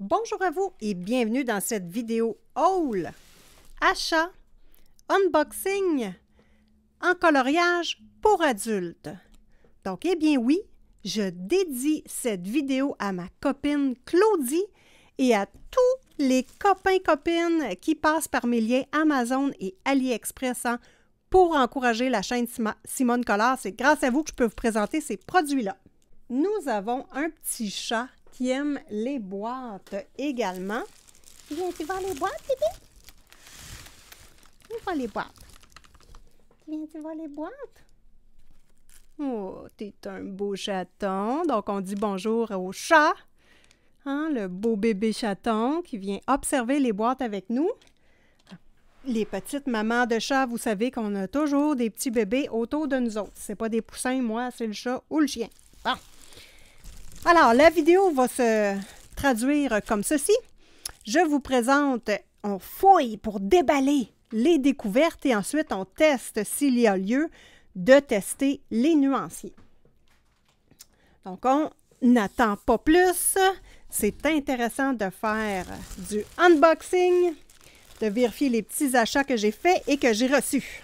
Bonjour à vous et bienvenue dans cette vidéo haul, achat, unboxing, en coloriage pour adultes. Donc, eh bien oui, je dédie cette vidéo à ma copine Claudie et à tous les copains-copines qui passent par mes liens Amazon et AliExpress pour encourager la chaîne Simone Collard. C'est grâce à vous que je peux vous présenter ces produits-là. Nous avons un petit chat qui aime les boîtes également. Viens-tu voir les boîtes, bébé? Viens voir les boîtes. Viens-tu voir les boîtes? Oh, t'es un beau chaton. Donc, on dit bonjour au chat. Hein, le beau bébé chaton qui vient observer les boîtes avec nous. Les petites mamans de chat, vous savez qu'on a toujours des petits bébés autour de nous autres. C'est pas des poussins, moi, c'est le chat ou le chien. Bon. Alors, la vidéo va se traduire comme ceci. Je vous présente, on fouille pour déballer les découvertes et ensuite on teste s'il y a lieu de tester les nuanciers. Donc, on n'attend pas plus. C'est intéressant de faire du unboxing, de vérifier les petits achats que j'ai faits et que j'ai reçus.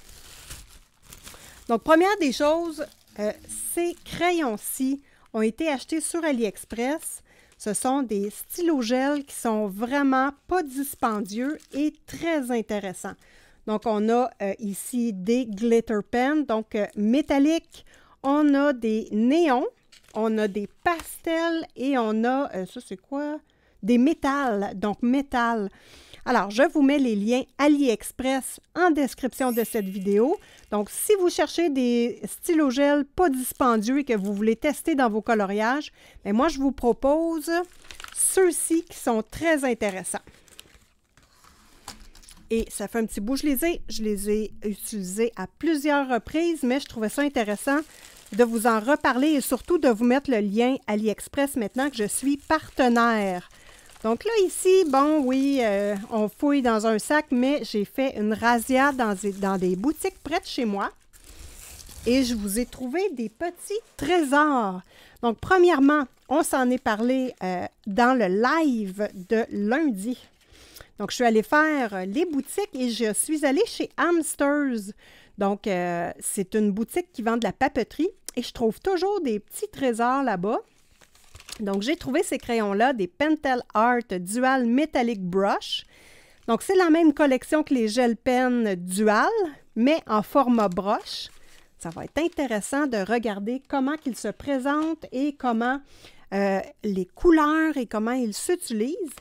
Donc, première des choses, ces crayons-ci ont été achetés sur AliExpress. Ce sont des stylos gel qui sont vraiment pas dispendieux et très intéressants. Donc, on a ici des glitter pens, donc métalliques. On a des néons, on a des pastels et on a, ça c'est quoi? Des métals, donc métal. Alors, je vous mets les liens AliExpress en description de cette vidéo. Donc, si vous cherchez des stylos gel pas dispendieux et que vous voulez tester dans vos coloriages, bien, moi, je vous propose ceux-ci qui sont très intéressants. Et ça fait un petit bout, je les ai utilisés à plusieurs reprises, mais je trouvais ça intéressant de vous en reparler et surtout de vous mettre le lien AliExpress maintenant que je suis partenaire. Donc là, ici, bon, oui, on fouille dans un sac, mais j'ai fait une razzia dans des boutiques près de chez moi. Et je vous ai trouvé des petits trésors. Donc, premièrement, on s'en est parlé dans le live de lundi. Donc, je suis allée faire les boutiques et je suis allée chez Hamsters. Donc, c'est une boutique qui vend de la papeterie et je trouve toujours des petits trésors là-bas. Donc, j'ai trouvé ces crayons-là, des Pentel Art Dual Metallic Brush. Donc, c'est la même collection que les gel pens Dual, mais en format broche. Ça va être intéressant de regarder comment ils se présentent et comment les couleurs et comment ils s'utilisent.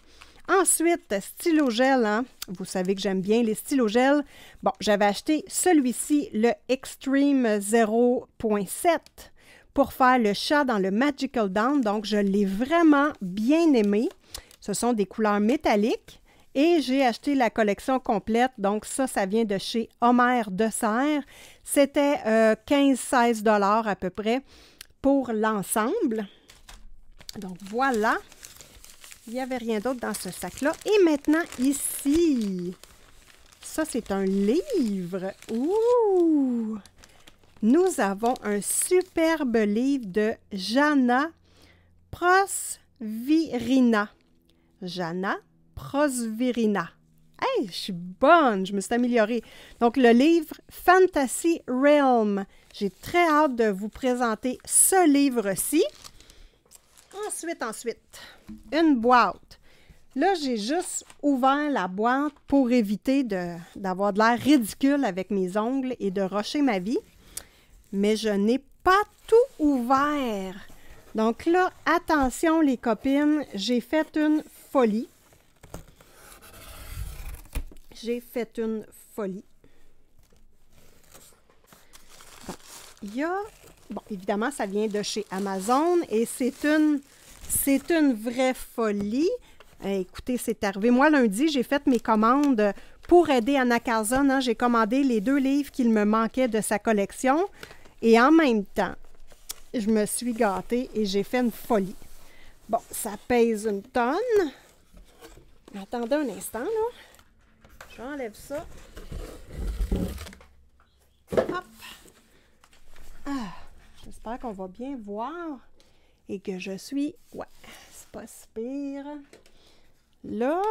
Ensuite, stylo gel, hein? Vous savez que j'aime bien les stylos gel. Bon, j'avais acheté celui-ci, le Extreme 0.7. pour faire le chat dans le Magical Down. Donc, je l'ai vraiment bien aimé. Ce sont des couleurs métalliques et j'ai acheté la collection complète. Donc, ça vient de chez Homer de Serre. C'était 15-16 $ à peu près pour l'ensemble. Donc, voilà. Il n'y avait rien d'autre dans ce sac-là. Et maintenant, ici, ça, c'est un livre. Ouh! Nous avons un superbe livre de Jana Prosvirina. Jana Prosvirina. Hey, je suis bonne, je me suis améliorée. Donc, le livre Fantasy Realm. J'ai très hâte de vous présenter ce livre-ci. Ensuite, une boîte. Là, j'ai juste ouvert la boîte pour éviter d'avoir de l'air ridicule avec mes ongles et de rusher ma vie. Mais je n'ai pas tout ouvert. Donc là, attention les copines, j'ai fait une folie. Bon, il y a... Bon, évidemment, ça vient de chez Amazon et c'est une vraie folie. Écoutez, c'est arrivé. Moi, lundi, j'ai fait mes commandes pour aider Anna Carson. Hein, j'ai commandé les 2 livres qu'il me manquait de sa collection. Et en même temps, je me suis gâtée et j'ai fait une folie. Bon, ça pèse une tonne. Attendez un instant, là. J'enlève ça. Hop. Ah, j'espère qu'on va bien voir et que je suis... Ouais, c'est pas si pire. Là,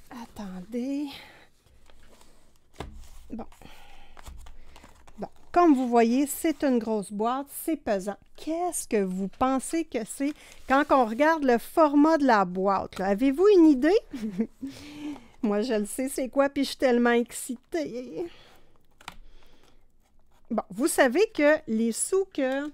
attendez. Bon. Bon, comme vous voyez, c'est une grosse boîte, c'est pesant. Qu'est-ce que vous pensez que c'est quand on regarde le format de la boîte? Avez-vous une idée? Moi, je le sais c'est quoi, puis je suis tellement excitée. Bon, vous savez que les sous que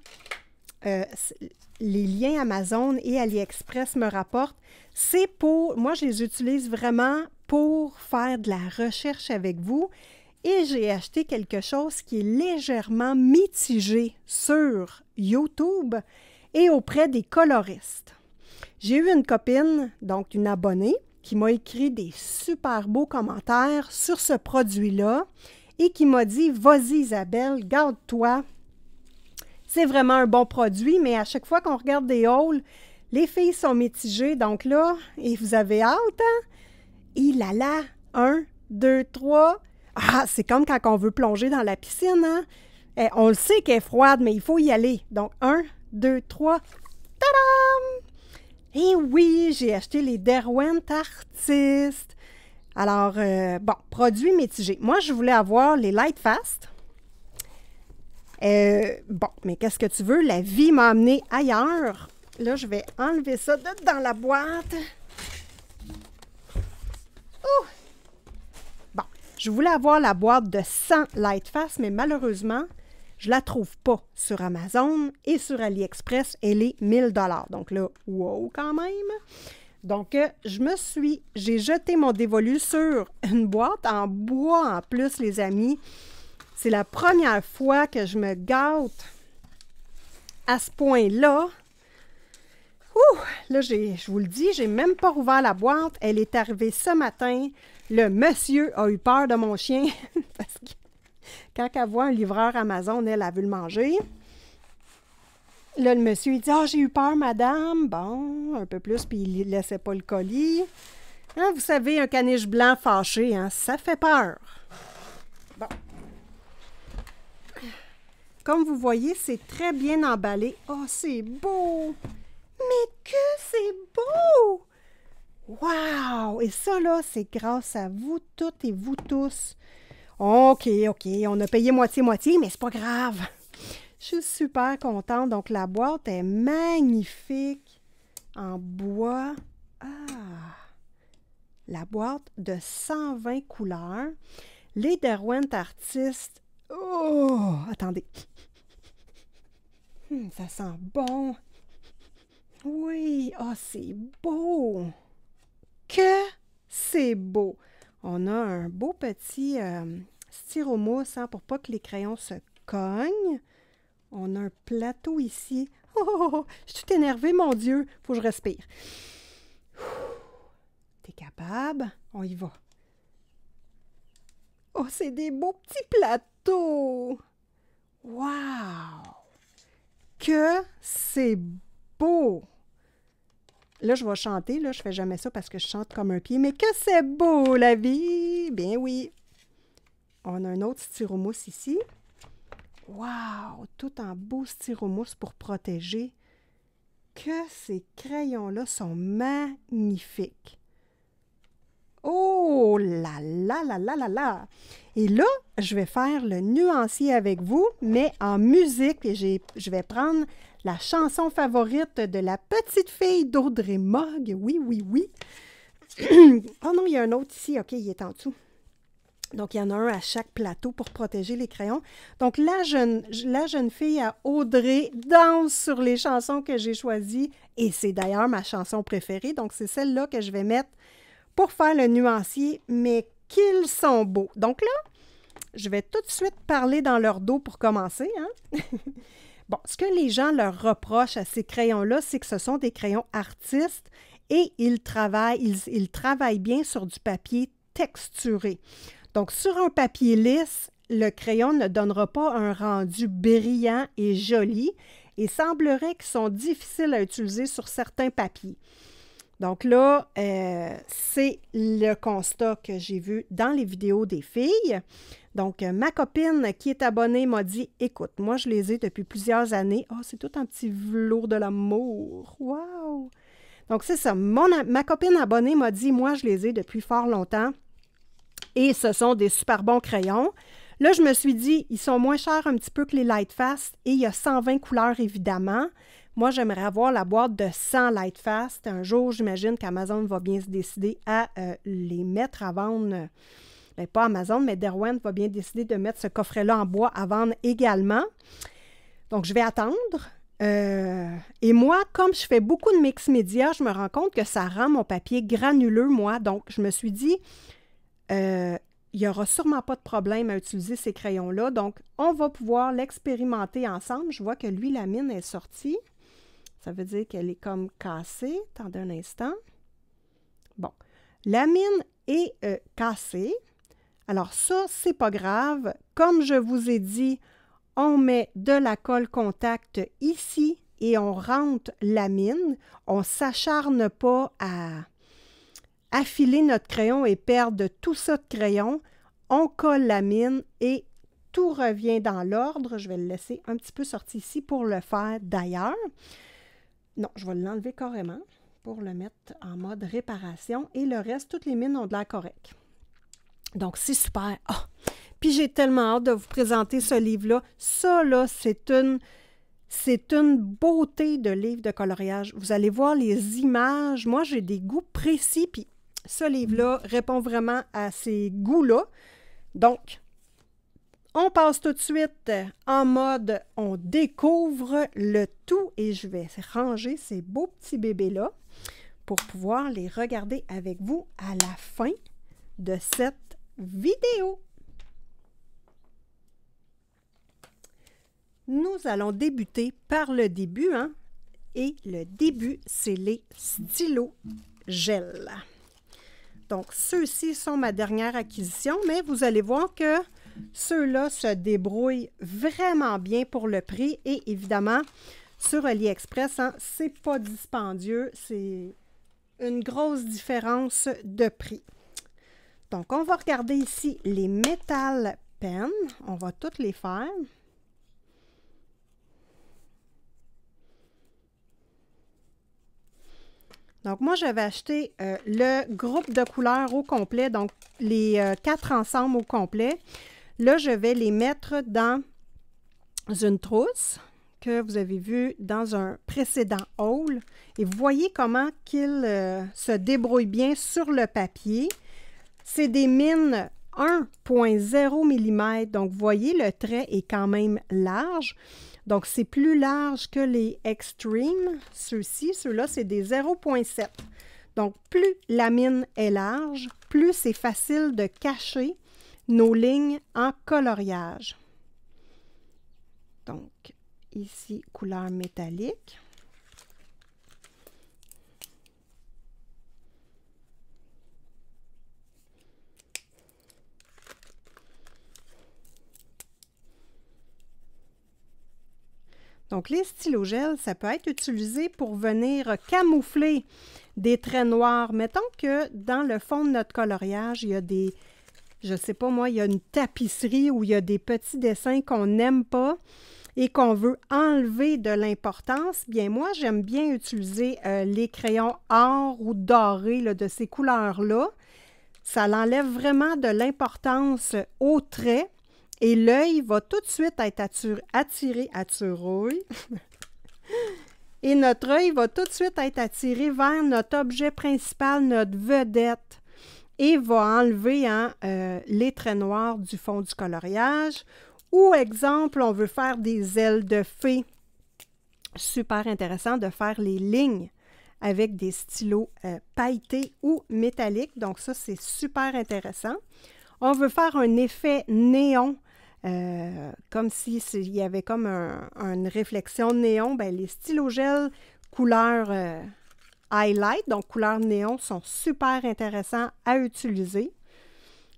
les liens Amazon et AliExpress me rapportent, c'est pour... Moi, je les utilise vraiment pour faire de la recherche avec vous. Et j'ai acheté quelque chose qui est légèrement mitigé sur YouTube et auprès des coloristes. J'ai eu une copine, donc une abonnée, qui m'a écrit des super beaux commentaires sur ce produit-là et qui m'a dit « Vas-y Isabelle, garde-toi, c'est vraiment un bon produit, mais à chaque fois qu'on regarde des hauls, les filles sont mitigées, donc là, et vous avez hâte, hein? Il a là, 1, 2, 3... Ah, c'est comme quand on veut plonger dans la piscine, hein? On le sait qu'elle est froide, mais il faut y aller. Donc, 1, 2, 3, tadam! Et oui, j'ai acheté les Derwent Artist. Alors, bon, produits mitigés. Moi, je voulais avoir les Light Fast. Bon, mais qu'est-ce que tu veux? La vie m'a amené ailleurs. Là, je vais enlever ça dans la boîte. Ouh! Je voulais avoir la boîte de 100 Light Fast, mais malheureusement, je ne la trouve pas sur Amazon et sur AliExpress. Elle est 1000 $. Donc là, wow quand même! Donc, j'ai jeté mon dévolu sur une boîte en bois en plus, les amis. C'est la première fois que je me gâte à ce point-là. Ouh! Là, je vous le dis, j'ai même pas rouvert la boîte. Elle est arrivée ce matin. Le monsieur a eu peur de mon chien parce que quand elle voit un livreur Amazon, elle a vu le manger. Là, le monsieur, il dit « Ah, j'ai eu peur, madame. » Bon, un peu plus, puis il ne laissait pas le colis. Hein, vous savez, un caniche blanc fâché, hein, ça fait peur. Bon. Comme vous voyez, c'est très bien emballé. Oh, c'est beau! Mais que c'est beau! Wow! Et ça, là, c'est grâce à vous toutes et vous tous. OK, on a payé moitié-moitié, mais c'est pas grave. Je suis super contente. Donc, la boîte est magnifique en bois. Ah! La boîte de 120 couleurs. Les Derwent Artist. Oh! Attendez. Ça sent bon. Oui! Ah, c'est beau! Que c'est beau! On a un beau petit styromousse hein, pour pas que les crayons se cognent. On a un plateau ici. Oh! Je suis toute énervée, mon Dieu! Faut que je respire. T'es capable? On y va. Oh, c'est des beaux petits plateaux! Wow! Que c'est beau! Là, je vais chanter. Là, je fais jamais ça parce que je chante comme un pied. Mais que c'est beau, la vie! Bien oui! On a un autre styromousse ici. Wow! Tout en beau styromousse pour protéger. Que ces crayons-là sont magnifiques! Oh là là là là là là! Et là, je vais faire le nuancier avec vous, mais en musique. Et je vais prendre la chanson favorite de la petite fille d'Audrey Mogg. Oui, oui, oui. Oh non, il y a un autre ici. OK, il est en dessous. Donc, il y en a un à chaque plateau pour protéger les crayons. Donc, la jeune fille à Audrey danse sur les chansons que j'ai choisies. Et c'est d'ailleurs ma chanson préférée. Donc, c'est celle-là que je vais mettre pour faire le nuancier. Mais qu'ils sont beaux. Donc là, je vais tout de suite parler dans leur dos pour commencer. Hein? Bon, ce que les gens leur reprochent à ces crayons-là, c'est que ce sont des crayons artistes et ils travaillent bien sur du papier texturé. Donc, sur un papier lisse, le crayon ne donnera pas un rendu brillant et joli et semblerait qu'ils sont difficiles à utiliser sur certains papiers. Donc là, c'est le constat que j'ai vu dans les vidéos des filles. Donc, ma copine qui est abonnée m'a dit, écoute, moi, je les ai depuis plusieurs années. Oh, c'est tout un petit velours de l'amour. Wow! Donc, c'est ça. Ma copine abonnée m'a dit, moi, je les ai depuis fort longtemps. Et ce sont des super bons crayons. Là, je me suis dit, ils sont moins chers un petit peu que les Lightfast. Et il y a 120 couleurs, évidemment. Moi, j'aimerais avoir la boîte de 100 Lightfast. Un jour, j'imagine qu'Amazon va bien se décider à les mettre à vendre. Bien, pas Amazon, mais Derwent va bien décider de mettre ce coffret-là en bois à vendre également. Donc, je vais attendre. Et moi, comme je fais beaucoup de mix média, je me rends compte que ça rend mon papier granuleux, moi. Donc, je me suis dit, il n'y aura sûrement pas de problème à utiliser ces crayons-là. Donc, on va pouvoir l'expérimenter ensemble. Je vois que lui, la mine est sortie. Ça veut dire qu'elle est comme cassée. Attendez un instant. Bon. La mine est cassée. Alors ça, c'est pas grave. Comme je vous ai dit, on met de la colle contact ici et on rentre la mine. On ne s'acharne pas à affiler notre crayon et perdre tout ça de crayon. On colle la mine et tout revient dans l'ordre. Je vais le laisser un petit peu sorti ici pour le faire d'ailleurs. Non, je vais l'enlever carrément pour le mettre en mode réparation. Et le reste, toutes les mines ont de l'air correct. Donc, c'est super. Oh! Puis j'ai tellement hâte de vous présenter ce livre-là. Ça, là, c'est une beauté de livre de coloriage. Vous allez voir les images. Moi, j'ai des goûts précis, puis ce livre-là répond vraiment à ces goûts-là. Donc, on passe tout de suite en mode « on découvre le tout » et je vais ranger ces beaux petits bébés-là pour pouvoir les regarder avec vous à la fin de cette vidéo. Nous allons débuter par le début, hein? Et le début, c'est les stylos gel. Donc, ceux-ci sont ma dernière acquisition, mais vous allez voir que ceux-là se débrouillent vraiment bien pour le prix. Et évidemment, sur AliExpress, hein, c'est pas dispendieux, c'est une grosse différence de prix. Donc, on va regarder ici les Metal Pen. On va toutes les faire. Donc, moi, j'avais acheté le groupe de couleurs au complet, donc les 4 ensembles au complet. Là, je vais les mettre dans une trousse que vous avez vue dans un précédent haul. Et vous voyez comment qu'ils se débrouillent bien sur le papier. C'est des mines 1,0 mm. Donc, vous voyez, le trait est quand même large. Donc, c'est plus large que les Extreme. Ceux-ci, ceux-là, c'est des 0,7. Donc, plus la mine est large, plus c'est facile de cacher nos lignes en coloriage. Donc, ici, couleur métallique. Donc, les stylos gel, ça peut être utilisé pour venir camoufler des traits noirs. Mettons que dans le fond de notre coloriage, il y a des, je ne sais pas moi, il y a une tapisserie où il y a des petits dessins qu'on n'aime pas et qu'on veut enlever de l'importance. Bien, moi, j'aime bien utiliser les crayons or ou dorés là, de ces couleurs-là. Ça l'enlève vraiment de l'importance aux traits. Et l'œil va tout de suite être attiré, et notre œil va tout de suite être attiré vers notre objet principal, notre vedette, et va enlever hein, les traits noirs du fond du coloriage. Ou, exemple, on veut faire des ailes de fée. Super intéressant de faire les lignes avec des stylos pailletés ou métalliques. Donc ça, c'est super intéressant. On veut faire un effet néon. Comme s'il y avait comme une réflexion néon, bien, les stylos gel couleur highlight, donc couleur néon, sont super intéressants à utiliser.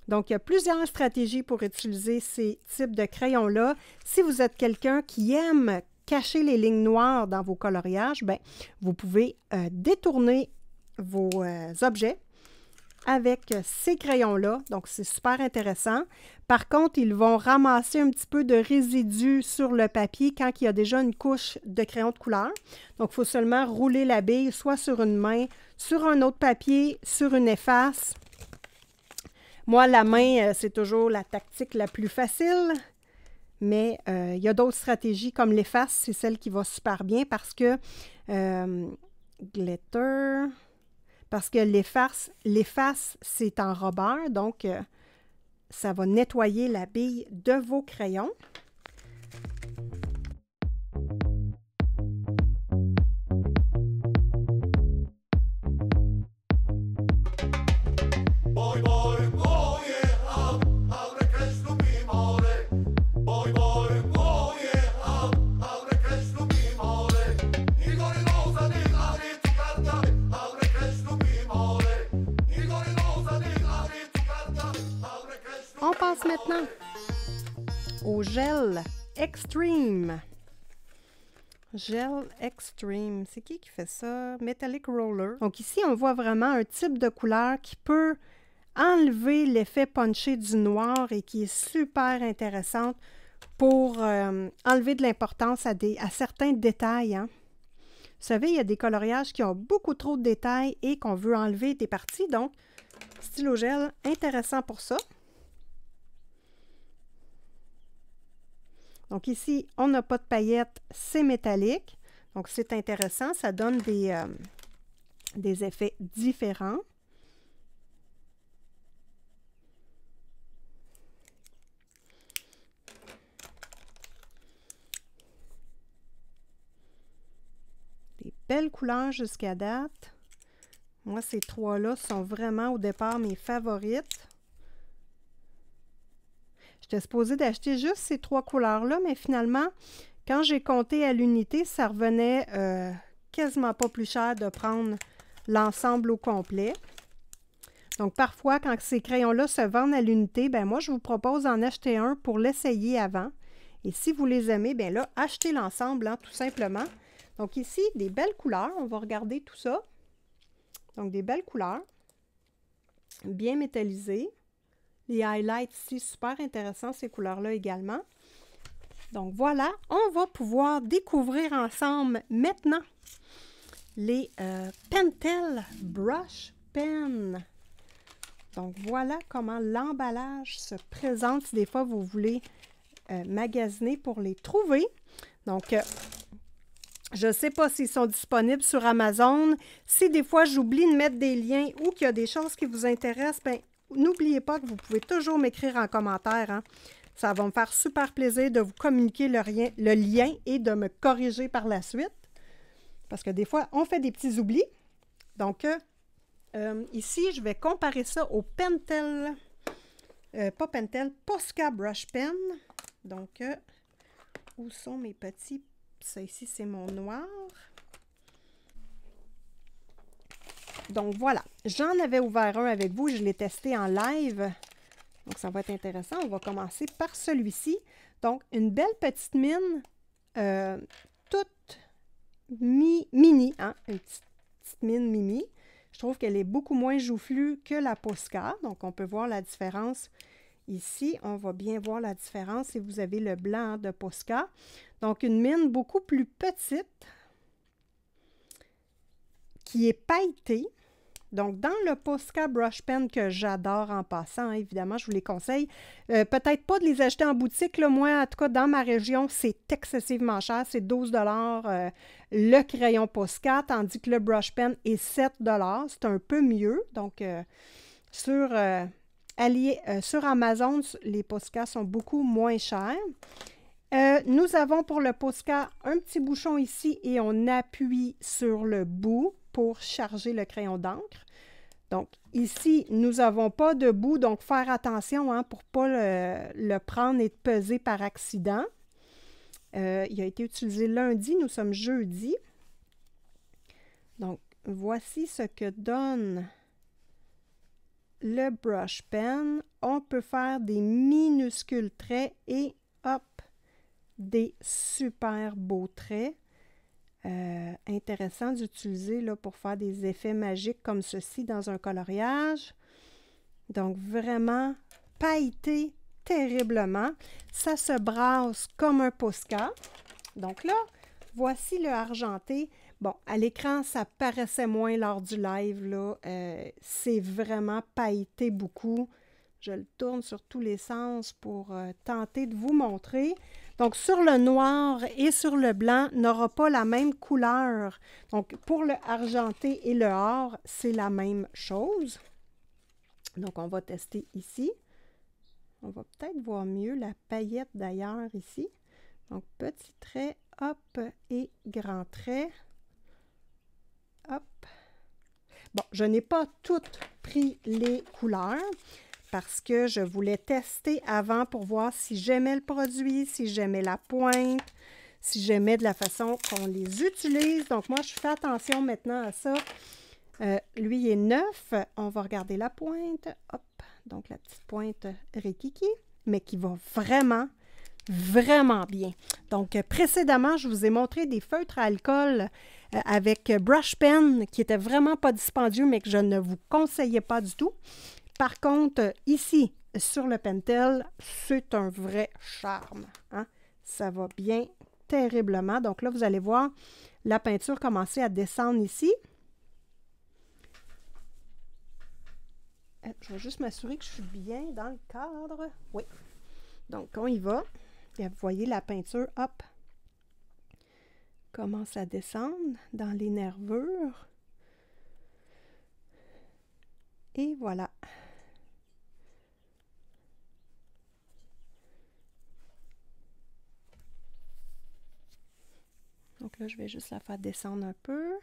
Donc, il y a plusieurs stratégies pour utiliser ces types de crayons-là. Si vous êtes quelqu'un qui aime cacher les lignes noires dans vos coloriages, bien, vous pouvez détourner vos objets avec ces crayons-là. Donc, c'est super intéressant. Par contre, ils vont ramasser un petit peu de résidus sur le papier quand il y a déjà une couche de crayon de couleur. Donc, il faut seulement rouler la bille soit sur une main, sur un autre papier, sur une efface. Moi, la main, c'est toujours la tactique la plus facile. Mais il y a d'autres stratégies comme l'efface, c'est celle qui va super bien parce que glitter, parce que l'efface, c'est en robeur, donc ça va nettoyer la bille de vos crayons. On passe maintenant au gel Extreme. Gel Extreme. C'est qui fait ça? Metallic Roller. Donc ici, on voit vraiment un type de couleur qui peut enlever l'effet punché du noir et qui est super intéressante pour enlever de l'importance à certains détails. Hein. Vous savez, il y a des coloriages qui ont beaucoup trop de détails et qu'on veut enlever des parties. Donc, stylo gel, intéressant pour ça. Donc ici, on n'a pas de paillettes, c'est métallique. Donc c'est intéressant, ça donne des effets différents. Des belles couleurs jusqu'à date. Moi, ces trois-là sont vraiment au départ mes favorites. J'étais supposée d'acheter juste ces trois couleurs-là, mais finalement, quand j'ai compté à l'unité, ça revenait quasiment pas plus cher de prendre l'ensemble au complet. Donc, parfois, quand ces crayons-là se vendent à l'unité, ben moi, je vous propose d'en acheter un pour l'essayer avant. Et si vous les aimez, bien là, achetez l'ensemble, hein, tout simplement. Donc, ici, des belles couleurs. On va regarder tout ça. Donc, des belles couleurs, bien métallisées. Les highlights ici, super intéressants, ces couleurs-là également. Donc voilà, on va pouvoir découvrir ensemble maintenant les Pentel Brush Pen. Donc voilà comment l'emballage se présente si des fois vous voulez magasiner pour les trouver. Donc je ne sais pas s'ils sont disponibles sur Amazon. Si des fois j'oublie de mettre des liens ou qu'il y a des choses qui vous intéressent, bien, n'oubliez pas que vous pouvez toujours m'écrire en commentaire. Hein. Ça va me faire super plaisir de vous communiquer le lien et de me corriger par la suite. Parce que des fois, on fait des petits oublis. Donc, ici, je vais comparer ça au Pentel, pas Pentel, Posca Brush Pen. Donc, où sont mes petits? Ça ici, c'est mon noir. Donc, voilà. J'en avais ouvert un avec vous. Je l'ai testé en live. Donc, ça va être intéressant. On va commencer par celui-ci. Donc, une belle petite mine, toute mini. Hein? Une petite mine mini. Je trouve qu'elle est beaucoup moins joufflue que la Posca. Donc, on peut voir la différence ici. On va bien voir la différence si vous avez le blanc de Posca. Donc, une mine beaucoup plus petite qui est pailletée. Donc, dans le Posca Brush Pen que j'adore en passant, hein, évidemment, je vous les conseille. Peut-être pas de les acheter en boutique. Là, moi, en tout cas, dans ma région, c'est excessivement cher. C'est 12 le crayon Posca, tandis que le Brush Pen est 7 C'est un peu mieux. Donc, sur Amazon, les Posca sont beaucoup moins chers. Nous avons pour le Posca un petit bouchon ici et on appuie sur le bout pour charger le crayon d'encre. Donc, ici, nous n'avons pas de bout, donc faire attention hein, pour ne pas le prendre et peser par accident. Il a été utilisé lundi, nous sommes jeudi. Donc, voici ce que donne le brush pen. On peut faire des minuscules traits et hop, des super beaux traits. Intéressant d'utiliser là pour faire des effets magiques comme ceci dans un coloriage. Donc, vraiment pailleté terriblement. Ça se brasse comme un Posca. Donc là, voici le argenté. Bon, à l'écran, ça paraissait moins lors du live, là. C'est vraiment pailleté beaucoup. Je le tourne sur tous les sens pour tenter de vous montrer. Donc, sur le noir et sur le blanc, n'aura pas la même couleur. Donc, pour le argenté et le or, c'est la même chose. Donc, on va tester ici. On va peut-être voir mieux la paillette d'ailleurs ici. Donc, petit trait, hop, et grand trait. Hop. Bon, je n'ai pas toutes pris les couleurs parce que je voulais tester avant pour voir si j'aimais le produit, si j'aimais la pointe, si j'aimais de la façon qu'on les utilise. Donc, moi, je fais attention maintenant à ça. Lui, il est neuf. On va regarder la pointe. Hop. Donc, la petite pointe Rikiki, mais qui va vraiment, vraiment bien. Donc, précédemment, je vous ai montré des feutres à alcool avec brush pen qui n'étaient vraiment pas dispendieux, mais que je ne vous conseillais pas du tout. Par contre, ici, sur le Pentel, c'est un vrai charme. Hein? Ça va bien terriblement. Donc là, vous allez voir la peinture commencer à descendre ici. Je vais juste m'assurer que je suis bien dans le cadre. Oui. Donc, on y va. Et vous voyez la peinture, hop, commence à descendre dans les nervures. Et voilà. Donc là, je vais juste la faire descendre un peu.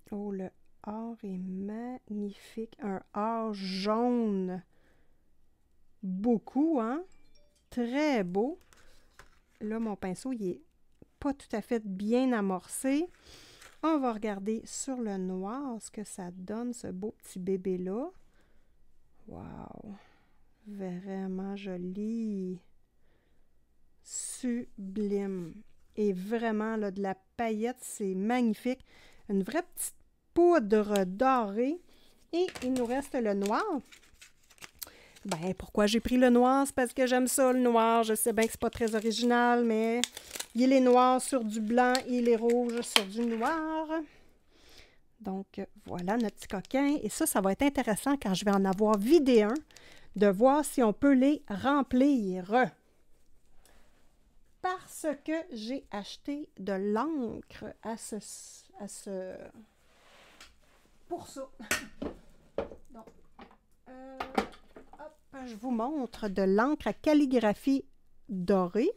Oh, le or est magnifique. Un or jaune. Beaucoup, hein? Très beau. Là, mon pinceau, il est pas tout à fait bien amorcé. On va regarder sur le noir ce que ça donne, ce beau petit bébé-là. Wow! Vraiment joli. Sublime. Et vraiment, là, de la paillette, c'est magnifique. Une vraie petite poudre dorée. Et il nous reste le noir. Ben, pourquoi j'ai pris le noir? C'est parce que j'aime ça, le noir. Je sais bien que c'est pas très original, mais il est noir sur du blanc et il est rouge sur du noir. Donc, voilà notre petit coquin. Et ça va être intéressant quand je vais en avoir vidé un, de voir si on peut les remplir. Parce que j'ai acheté de l'encre pour ça. Donc, je vous montre de l'encre à calligraphie dorée.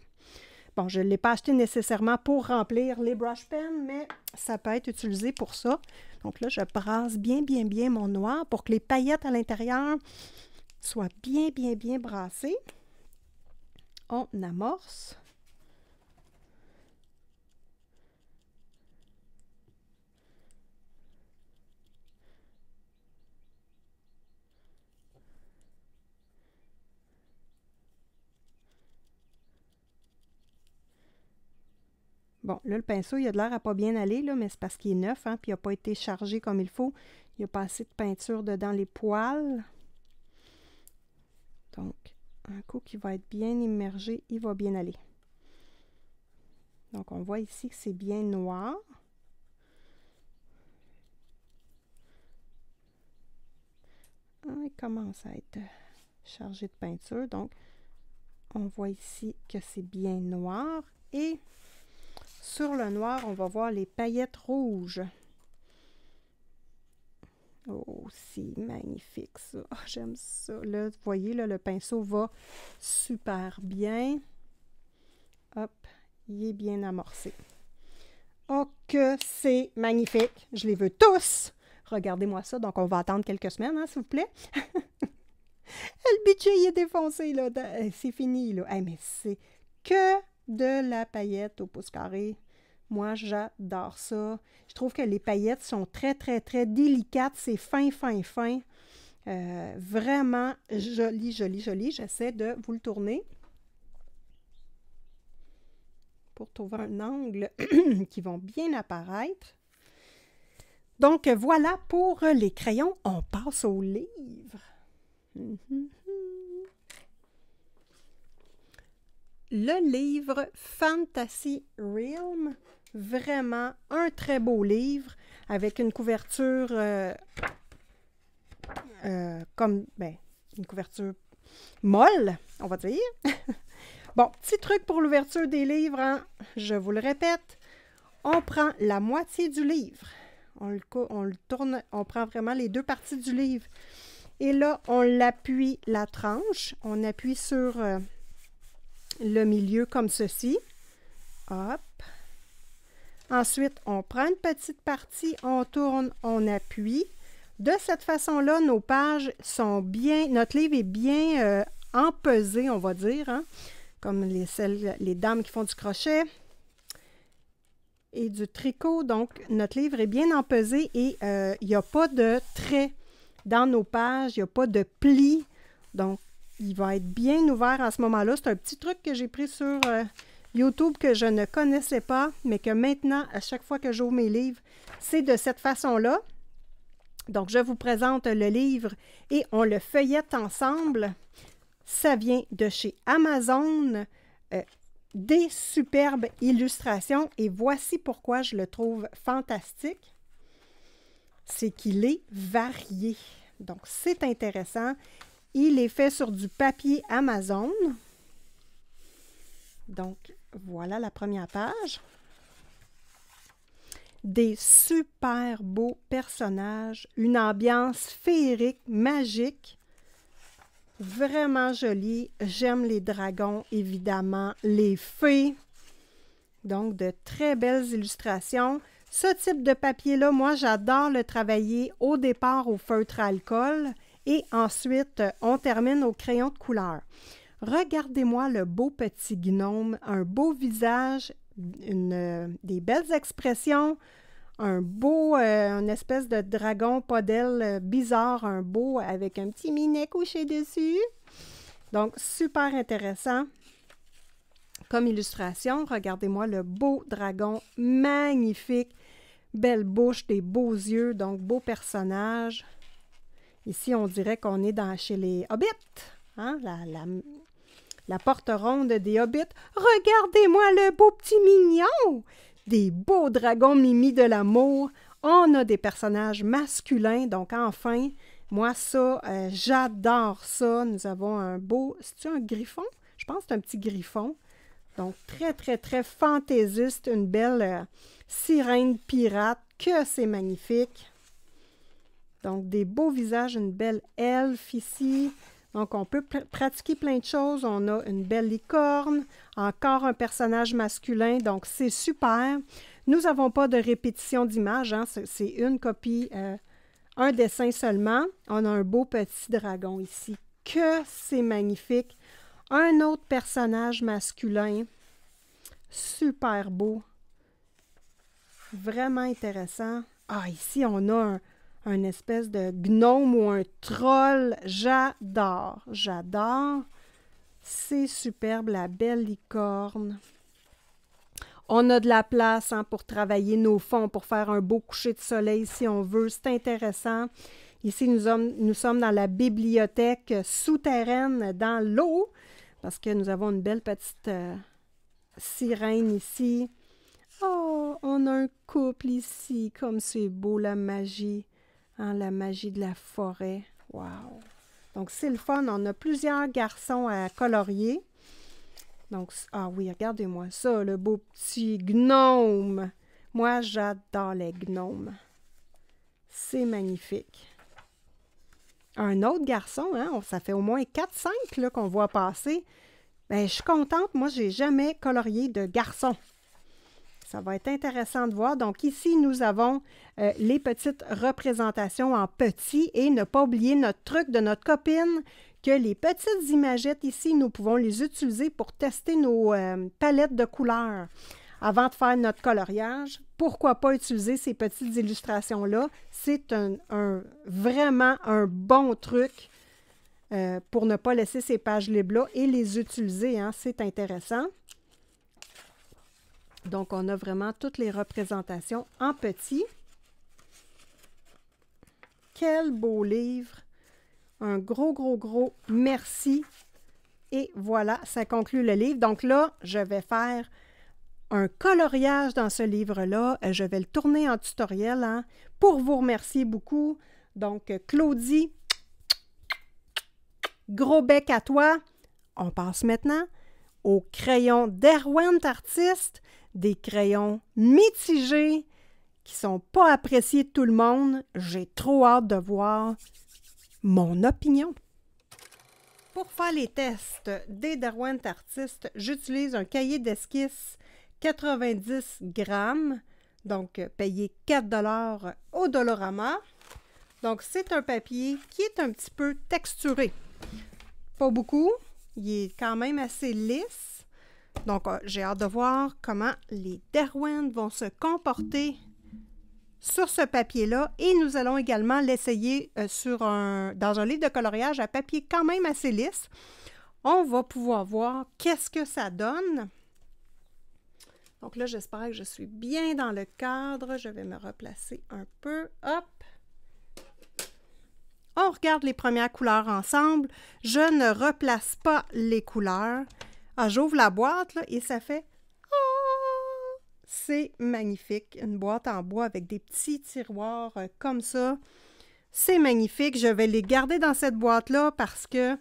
Bon, je ne l'ai pas acheté nécessairement pour remplir les brush pens, mais ça peut être utilisé pour ça. Donc là, je brasse bien mon noir pour que les paillettes à l'intérieur soient bien brassées. On amorce. Bon, là, le pinceau, il a de l'air à pas bien aller, là, mais c'est parce qu'il est neuf, hein, puis il n'a pas été chargé comme il faut. Il n'y a pas assez de peinture dedans les poils. Donc, un coup qui va être bien immergé, il va bien aller. Donc, on voit ici que c'est bien noir. Il commence à être chargé de peinture. Donc, on voit ici que c'est bien noir. Et sur le noir, on va voir les paillettes rouges. Oh, c'est magnifique ça. Oh, j'aime ça. Là, vous voyez, là, le pinceau va super bien. Hop, il est bien amorcé. Oh, que c'est magnifique. Je les veux tous. Regardez-moi ça. Donc, on va attendre quelques semaines, hein, s'il vous plaît. Le budget, il est défoncé, là. C'est fini, là. Hey, mais c'est que de la paillette au pouce carré. Moi, j'adore ça. Je trouve que les paillettes sont très, très, très délicates. C'est fin, fin, fin. Vraiment joli, joli, joli. J'essaie de vous le tourner pour trouver un angle qui vont bien apparaître. Donc, voilà pour les crayons. On passe aux livres. Le livre Fantasy Realm, vraiment un très beau livre avec une couverture comme une couverture molle, on va dire. Bon, petit truc pour l'ouverture des livres, hein? Je vous le répète, on prend la moitié du livre, on le tourne, on prend vraiment les deux parties du livre et là, on l'appuie la tranche, on appuie sur le milieu comme ceci. Hop. Ensuite, on prend une petite partie, on tourne, on appuie. De cette façon-là, nos pages sont bien, notre livre est bien empesé, on va dire, hein, comme les dames qui font du crochet et du tricot. Donc, notre livre est bien empesé et il n'y a pas de traits dans nos pages, il n'y a pas de plis. Donc, il va être bien ouvert à ce moment-là. C'est un petit truc que j'ai pris sur YouTube que je ne connaissais pas, mais que maintenant, à chaque fois que j'ouvre mes livres, c'est de cette façon-là. Donc, je vous présente le livre et on le feuillette ensemble. Ça vient de chez Amazon. Des superbes illustrations et voici pourquoi je le trouve fantastique. C'est qu'il est varié. Donc, c'est intéressant. Il est fait sur du papier Amazon. Donc, voilà la première page. Des super beaux personnages, une ambiance féerique, magique, vraiment jolie. J'aime les dragons, évidemment, les fées. Donc, de très belles illustrations. Ce type de papier-là, moi, j'adore le travailler au départ au feutre à alcool. Et ensuite, on termine au crayon de couleur. Regardez-moi le beau petit gnome, un beau visage, des belles expressions, un beau, une espèce de dragon, pas d'aile, bizarre, un beau avec un petit minet couché dessus. Donc, super intéressant comme illustration. Regardez-moi le beau dragon, magnifique, belle bouche, des beaux yeux, donc beau personnage. Ici, on dirait qu'on est chez les Hobbits, hein? La porte ronde des Hobbits. Regardez-moi le beau petit mignon! Des beaux dragons mimi de l'amour. On a des personnages masculins, donc enfin, moi ça, j'adore ça. Nous avons un beau, c'est-tu un griffon? Je pense que c'est un petit griffon. Donc, très, très, très fantaisiste, une belle sirène pirate, que c'est magnifique. Donc, des beaux visages, une belle elfe ici. Donc, on peut pratiquer plein de choses. On a une belle licorne, encore un personnage masculin, donc c'est super. Nous n'avons pas de répétition d'images, hein. C'est une copie, un dessin seulement. On a un beau petit dragon ici, que c'est magnifique. Un autre personnage masculin, super beau, vraiment intéressant. Ah, ici, on a un espèce de gnome ou un troll. J'adore, j'adore. C'est superbe, la belle licorne. On a de la place, hein, pour travailler nos fonds, pour faire un beau coucher de soleil si on veut. C'est intéressant. Ici, nous sommes dans la bibliothèque souterraine dans l'eau parce que nous avons une belle petite sirène ici. Oh, on a un couple ici, comme c'est beau, la magie. Hein, la magie de la forêt. Wow! Donc, c'est le fun. On a plusieurs garçons à colorier. Donc, ah oui, regardez-moi ça, le beau petit gnome. Moi, j'adore les gnomes. C'est magnifique. Un autre garçon, hein, ça fait au moins 4-5 qu'on voit passer. Bien, je suis contente. Moi, je n'ai jamais colorié de garçon. Ça va être intéressant de voir. Donc, ici, nous avons les petites représentations en petit et ne pas oublier notre truc de notre copine, que les petites imagettes ici, nous pouvons les utiliser pour tester nos palettes de couleurs. avant de faire notre coloriage, pourquoi pas utiliser ces petites illustrations-là? C'est vraiment un bon truc pour ne pas laisser ces pages libres-là et les utiliser, hein, c'est intéressant. Donc, on a vraiment toutes les représentations en petit. Quel beau livre! Un gros merci. Et voilà, ça conclut le livre. Donc là, je vais faire un coloriage dans ce livre-là. Je vais le tourner en tutoriel, hein, pour vous remercier beaucoup. Donc, Claudie, gros bec à toi. On passe maintenant aux crayons Derwent Artist, des crayons mitigés qui ne sont pas appréciés de tout le monde. J'ai trop hâte de voir mon opinion. Pour faire les tests des Derwent Artist, j'utilise un cahier d'esquisse 90 grammes, donc payé 4 $ au Dollarama. Donc, c'est un papier qui est un petit peu texturé. Pas beaucoup, il est quand même assez lisse. Donc, j'ai hâte de voir comment les Derwent vont se comporter sur ce papier-là. Et nous allons également l'essayer dans un livre de coloriage à papier quand même assez lisse. On va pouvoir voir qu'est-ce que ça donne. Donc là, j'espère que je suis bien dans le cadre. Je vais me replacer un peu. Hop! On regarde les premières couleurs ensemble. Je ne replace pas les couleurs. Ah, j'ouvre la boîte là, et ça fait... C'est magnifique. Une boîte en bois avec des petits tiroirs comme ça. C'est magnifique. Je vais les garder dans cette boîte-là parce que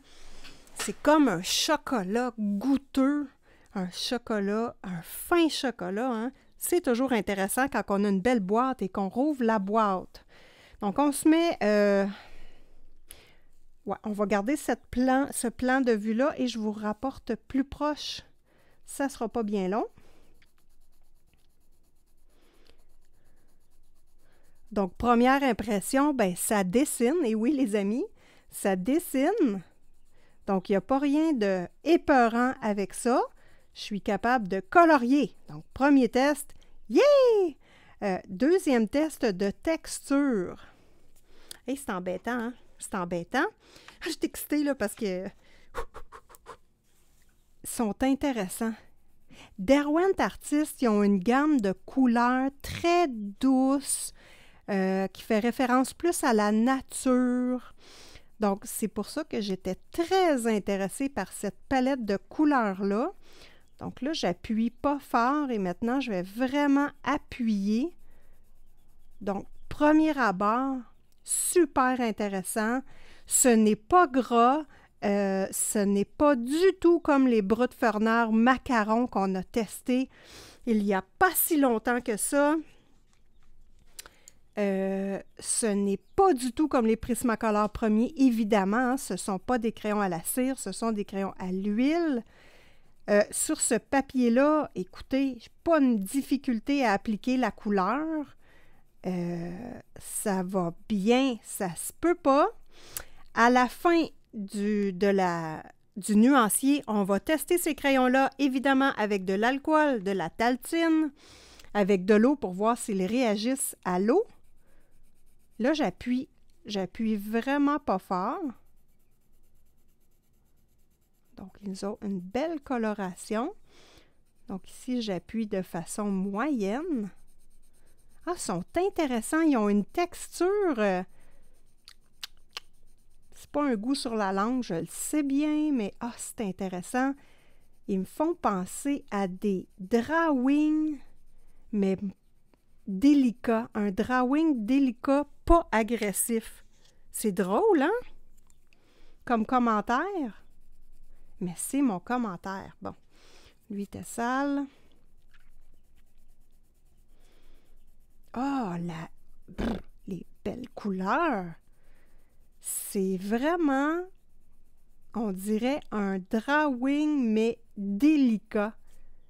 c'est comme un chocolat goûteux. Un chocolat, un fin chocolat. Hein? C'est toujours intéressant quand on a une belle boîte et qu'on rouvre la boîte. Donc, on se met... Ouais, on va garder ce plan de vue-là et je vous rapporte plus proche. Ça ne sera pas bien long. Donc, première impression, ben ça dessine. Et oui, les amis, ça dessine. Donc, il n'y a pas rien de épeurant avec ça. Je suis capable de colorier. Donc, premier test, yeah! Deuxième test de texture. Hey, c'est embêtant, hein? C'est embêtant. Je suis excitée, là, parce que... Ils sont intéressants. Derwent Artist, ils ont une gamme de couleurs très douce, qui fait référence plus à la nature. Donc, c'est pour ça que j'étais très intéressée par cette palette de couleurs-là. Donc là, j'appuie pas fort et maintenant, je vais vraiment appuyer. Donc, premier abord, super intéressant. Ce n'est pas gras, ce n'est pas du tout comme les Brutferner macarons qu'on a testés il n'y a pas si longtemps que ça. Ce n'est pas du tout comme les Prismacolor premiers, évidemment. Hein, ce ne sont pas des crayons à la cire, ce sont des crayons à l'huile. Sur ce papier-là, écoutez, je n'ai pas une difficulté à appliquer la couleur. Ça va bien, ça se peut pas. À la fin du nuancier, on va tester ces crayons-là, évidemment, avec de l'alcool, de la taltine, avec de l'eau pour voir s'ils réagissent à l'eau. Là, j'appuie vraiment pas fort. Donc, ils ont une belle coloration. Donc, ici, j'appuie de façon moyenne. Ah, ils sont intéressants. Ils ont une texture... c'est pas un goût sur la langue, je le sais bien, mais ah, c'est intéressant. Ils me font penser à des drawings, mais délicats. Un drawing délicat, pas agressif. C'est drôle, hein? Comme commentaire. Mais c'est mon commentaire. Bon, lui était sale. Oh, les belles couleurs! C'est vraiment, on dirait, un drawing, mais délicat.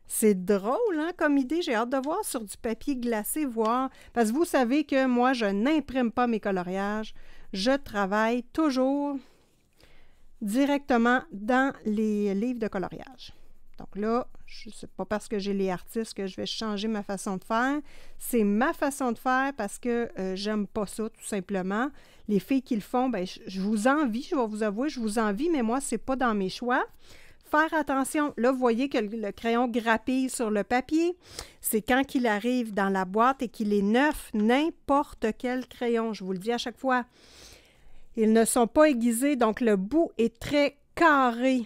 C'est drôle, hein, comme idée. J'ai hâte de voir sur du papier glacé, voir. Parce que vous savez que moi, je n'imprime pas mes coloriages. Je travaille toujours directement dans les livres de coloriage. Donc là, je sais pas parce que j'ai les artistes que je vais changer ma façon de faire. C'est ma façon de faire parce que j'aime pas ça, tout simplement. Les filles qui le font, ben, je vous envie, je vais vous avouer, je vous envie, mais moi, c'est pas dans mes choix. Faire attention, là, vous voyez que le crayon grappille sur le papier. C'est quand il arrive dans la boîte et qu'il est neuf, n'importe quel crayon, je vous le dis à chaque fois. Ils ne sont pas aiguisés, donc le bout est très carré.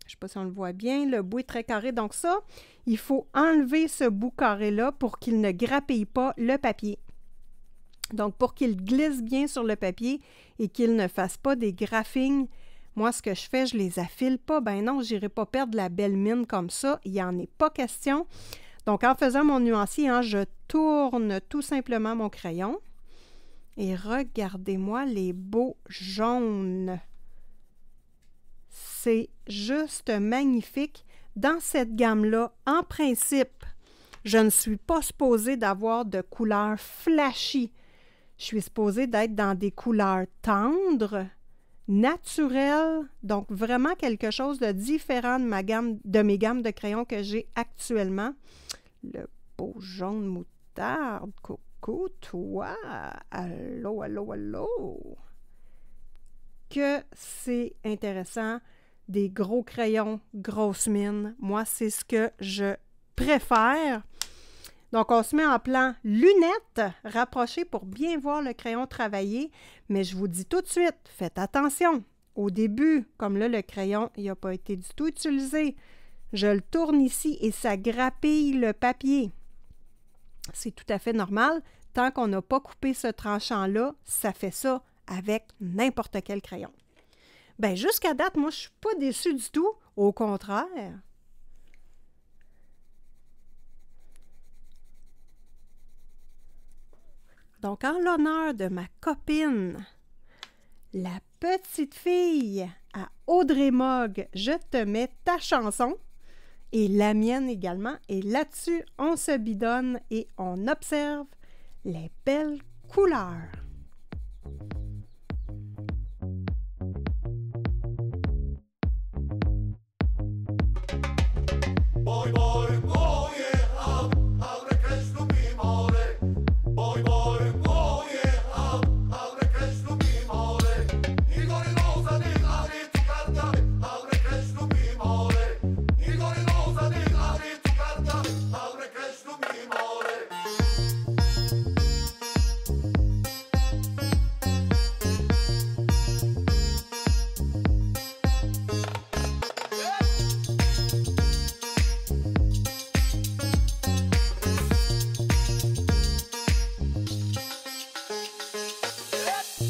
Je ne sais pas si on le voit bien, le bout est très carré. Donc ça, il faut enlever ce bout carré-là pour qu'il ne grappille pas le papier. Donc, pour qu'il glisse bien sur le papier et qu'il ne fasse pas des graphings. Moi, ce que je fais, je les affile pas. Ben non, je n'irai pas perdre la belle mine comme ça. Il n'y en est pas question. Donc, en faisant mon nuancier, hein, je tourne tout simplement mon crayon. Et regardez-moi les beaux jaunes. C'est juste magnifique. Dans cette gamme-là, en principe, je ne suis pas supposée d'avoir de couleurs flashy. Je suis supposée d'être dans des couleurs tendres, naturelles, donc vraiment quelque chose de différent de mes gammes de crayons que j'ai actuellement. Le beau jaune moutarde, coucou toi! Allô, allô, allô! Que c'est intéressant! Des gros crayons, grosses mines. Moi, c'est ce que je préfère. Donc, on se met en plan lunettes rapprochées pour bien voir le crayon travailler. Mais je vous dis tout de suite, faites attention. Au début, comme là, le crayon, il n'a pas été du tout utilisé. Je le tourne ici et ça grappille le papier. C'est tout à fait normal. Tant qu'on n'a pas coupé ce tranchant-là, ça fait ça avec n'importe quel crayon. Bien, jusqu'à date, moi, je ne suis pas déçue du tout. Au contraire. Donc, en l'honneur de ma copine, la petite fille à Audrey Mogg, je te mets ta chanson et la mienne également. Et là-dessus, on se bidonne et on observe les belles couleurs. Boy, boy, oh yeah, abre Krishna mi more. Boy, boy, oh yeah, abre Krishna mi more. Igor Rosa di Ari tu carta, abre Krishna mi more. Igor Rosa di Ari tu carta, abre Krishna mi more.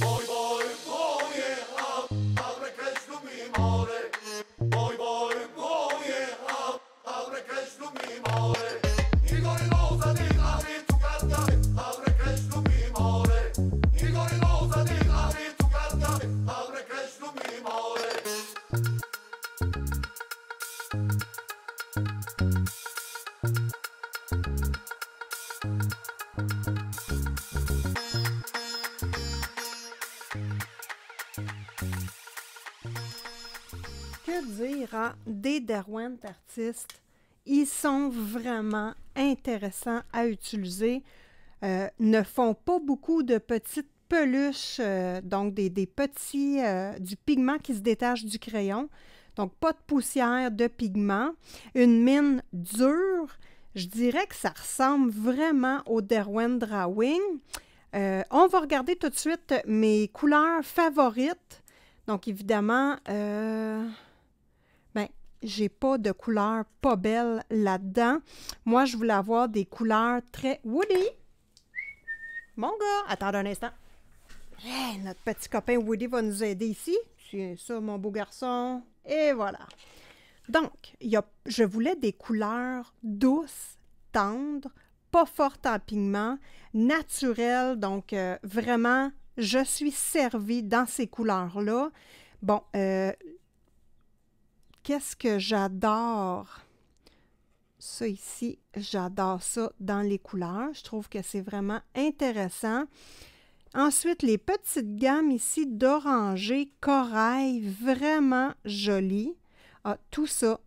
Boy, boy, oh yeah, abre Krishna mi more. Boy, boy, oh yeah, abre Krishna mi more. Igor Rosa di Ari tu carta, abre Krishna mi more. Igor Rosa di Ari tu carta, abre Krishna mi more. Que dire, hein? Des Derwent artistes, ils sont vraiment intéressants à utiliser. Ne font pas beaucoup de petites peluches, donc des petits, du pigment qui se détache du crayon. Donc, pas de poussière de pigment. Une mine dure. Je dirais que ça ressemble vraiment au Derwent Drawing. On va regarder tout de suite mes couleurs favorites. Donc, évidemment, j'ai pas de couleurs pas belles là-dedans. Moi, je voulais avoir des couleurs très Woody. Mon gars, attends un instant. Hey, notre petit copain Woody va nous aider ici. C'est ça, mon beau garçon. Et voilà. Donc, je voulais des couleurs douces, tendres, pas fortes en pigment, naturelles. Donc, vraiment, je suis servie dans ces couleurs-là. Bon, qu'est-ce que j'adore? Ça ici, j'adore ça dans les couleurs. Je trouve que c'est vraiment intéressant. Ensuite, les petites gammes ici d'orangé, corail, vraiment jolies. Ah, tout ça,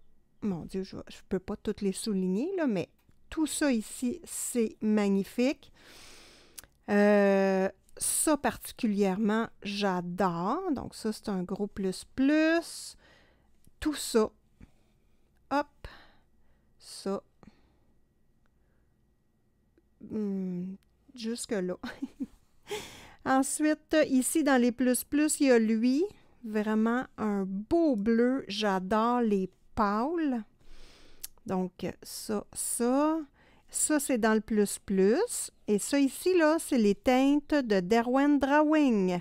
Mon Dieu, je ne peux pas toutes les souligner, là, mais tout ça ici, c'est magnifique. Ça particulièrement, j'adore. Donc ça, c'est un gros plus. Tout ça. Hop. Ça. Jusque-là. Ensuite, ici, dans les plus, il y a lui. Vraiment un beau bleu. J'adore les pâles. Donc, ça. Ça, c'est dans le plus. Et ça ici, là, c'est les teintes de Derwent Drawing.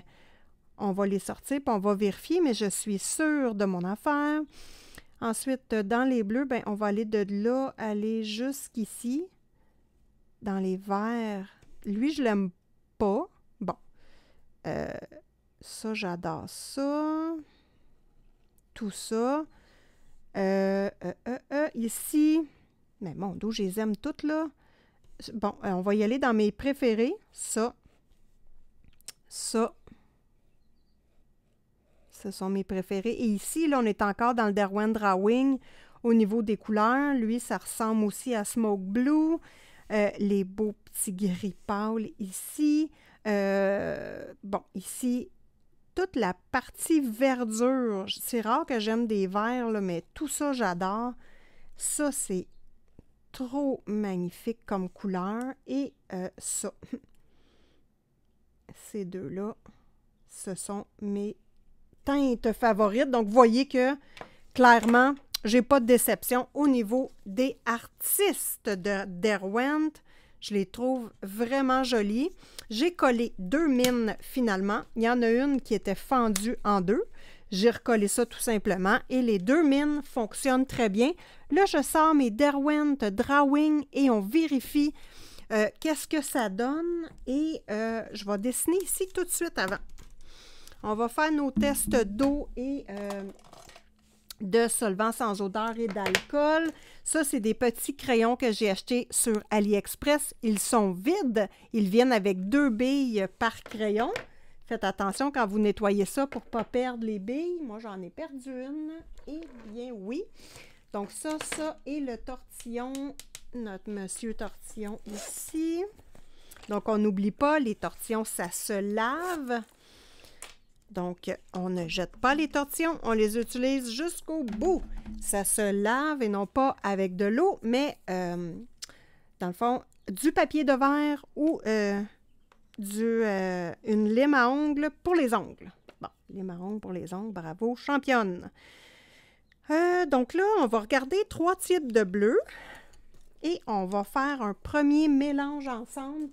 On va les sortir, puis on va vérifier, mais je suis sûre de mon affaire. Ensuite, dans les bleus, ben, on va aller de là, aller jusqu'ici. Dans les verts. Lui, je l'aime pas. Bon. Ça, j'adore ça. Tout ça. Ici. Mais mon Dieu, je les aime toutes, là. Bon, on va y aller dans mes préférés. Ça. Ce sont mes préférés. Et ici, là, on est encore dans le Derwent Drawing au niveau des couleurs. Lui, ça ressemble aussi à Smoke Blue. Les beaux petits gris pâles ici. Bon, ici, toute la partie verdure. C'est rare que j'aime des verts, là, mais tout ça, j'adore. Ça, c'est trop magnifique comme couleur. Et ça. Ces deux-là, ce sont mes teintes favorites. Donc, vous voyez que, clairement, j'ai pas de déception au niveau des artistes de Derwent. Je les trouve vraiment jolies. J'ai collé 2 mines finalement. Il y en a une qui était fendue en 2. J'ai recollé ça tout simplement. Et les 2 mines fonctionnent très bien. Là, je sors mes Derwent Drawing et on vérifie qu'est-ce que ça donne. Et je vais dessiner ici tout de suite avant. On va faire nos tests d'eau et de solvants sans odeur et d'alcool. Ça, c'est des petits crayons que j'ai achetés sur AliExpress. Ils sont vides. Ils viennent avec 2 billes par crayon. Faites attention quand vous nettoyez ça pour ne pas perdre les billes. Moi, j'en ai perdu une. Eh bien, oui. Donc, ça et le tortillon. Notre monsieur tortillon ici. Donc, on n'oublie pas, les tortillons, ça se lave. Donc, on ne jette pas les tortillons, on les utilise jusqu'au bout. Ça se lave et non pas avec de l'eau, mais dans le fond, du papier de verre ou une lime à ongles pour les ongles. Bon, lime à ongles pour les ongles, bravo, championne. Donc là, on va regarder 3 types de bleu et on va faire un premier mélange ensemble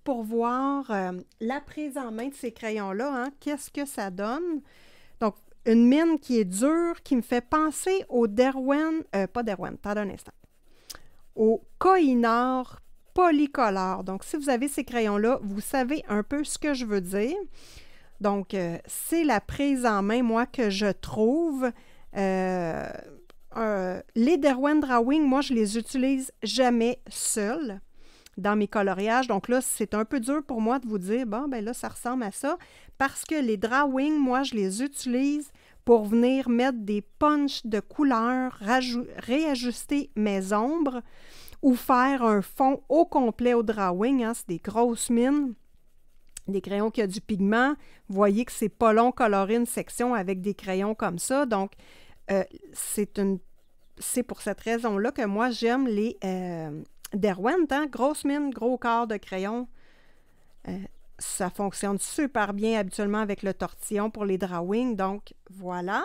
pour voir la prise en main de ces crayons-là. Hein, qu'est-ce que ça donne? Donc, une mine qui est dure, qui me fait penser au Derwent, pas Derwent, attendez un instant, au Koh-i-Noor polycolore. Donc, si vous avez ces crayons-là, vous savez un peu ce que je veux dire. Donc, c'est la prise en main, moi, que je trouve. Les Derwent Drawing, moi, je les utilise jamais seuls dans mes coloriages. Donc là, c'est un peu dur pour moi de vous dire, bon, ben là, ça ressemble à ça. Parce que les drawings, moi, je les utilise pour venir mettre des punchs de couleurs, réajuster mes ombres ou faire un fond au complet au drawing. Hein, c'est des grosses mines, des crayons qui ont du pigment. Vous voyez que c'est pas long colorer une section avec des crayons comme ça. Donc, c'est pour cette raison-là que moi, j'aime les Derwent, hein? Grosse mine, gros quart de crayon. Ça fonctionne super bien habituellement avec le tortillon pour les drawings. Donc, voilà.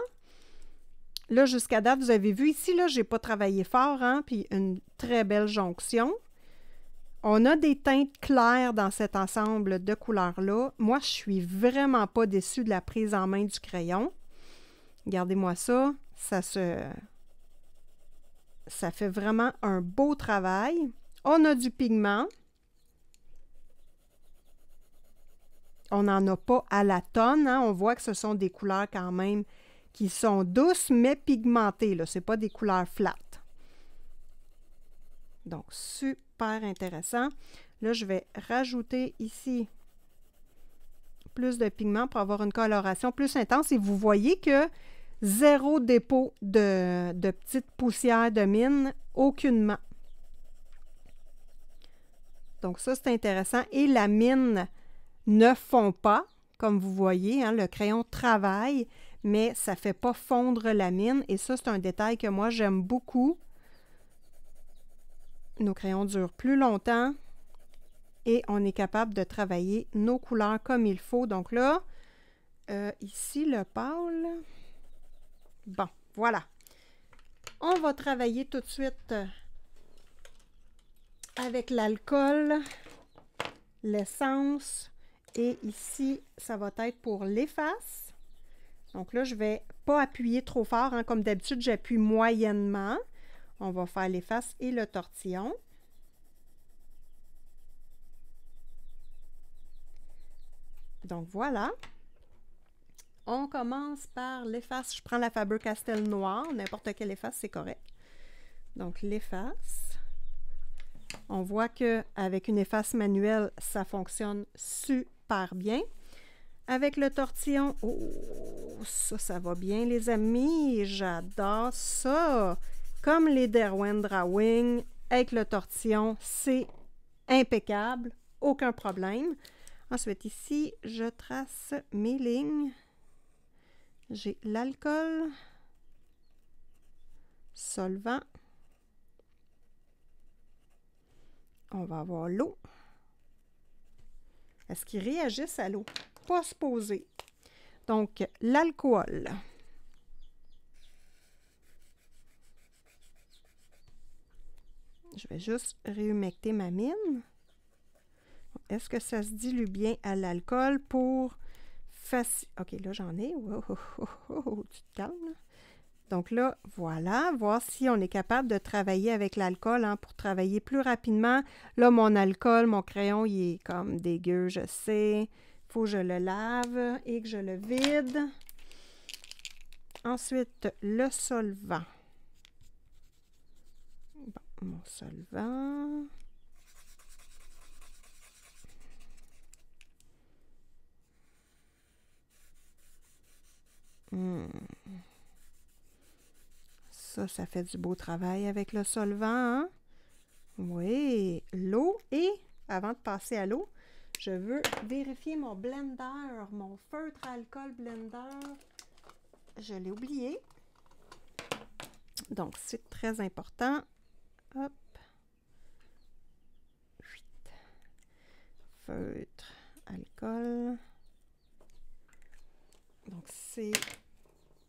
Là, jusqu'à date, vous avez vu ici, là, je n'ai pas travaillé fort, hein? Puis une très belle jonction. On a des teintes claires dans cet ensemble de couleurs-là. Moi, je suis vraiment pas déçue de la prise en main du crayon. Regardez-moi ça. Ça fait vraiment un beau travail. On a du pigment. On n'en a pas à la tonne. Hein? On voit que ce sont des couleurs quand même qui sont douces, mais pigmentées. Ce n'est pas des couleurs flattes. Donc, super intéressant. Là, je vais rajouter ici plus de pigment pour avoir une coloration plus intense. Et vous voyez que Zéro dépôt de petites poussières de mine, aucunement. Donc ça, c'est intéressant. Et la mine ne fond pas, comme vous voyez, hein, le crayon travaille, mais ça ne fait pas fondre la mine. Et ça, c'est un détail que moi, j'aime beaucoup. Nos crayons durent plus longtemps et on est capable de travailler nos couleurs comme il faut. Donc là, ici, le pâle. Bon, voilà. On va travailler tout de suite avec l'alcool, l'essence. Et ici, ça va être pour l'efface. Donc là, je ne vais pas appuyer trop fort. Hein. Comme d'habitude, j'appuie moyennement. On va faire l'efface et le tortillon. Donc voilà. On commence par l'efface. Je prends la Faber-Castell noire. N'importe quelle efface, c'est correct. Donc l'efface. On voit qu'avec une efface manuelle, ça fonctionne super bien. Avec le tortillon, oh, ça va bien les amis. J'adore ça. Comme les Derwent Drawing, avec le tortillon, c'est impeccable. Aucun problème. Ensuite, ici, je trace mes lignes. J'ai l'alcool, solvant. On va avoir l'eau. Est-ce qu'ils réagissent à l'eau? Pas supposé. Donc, l'alcool. Je vais juste réhumecter ma mine. Est-ce que ça se dilue bien à l'alcool pour faciliter... OK, là, j'en ai. Oh, oh, oh, oh, tu te calmes, là. Donc là, voilà, voir si on est capable de travailler avec l'alcool hein, pour travailler plus rapidement. Là, mon alcool, mon crayon, il est comme dégueu, je sais. Il faut que je le lave et que je le vide. Ensuite, le solvant. Bon, mon solvant. Ça fait du beau travail avec le solvant. Hein? Oui, l'eau. Et avant de passer à l'eau, je veux vérifier mon blender, mon feutre alcool blender. Je l'ai oublié. Donc, c'est très important. Hop. Feutre alcool. Donc, c'est...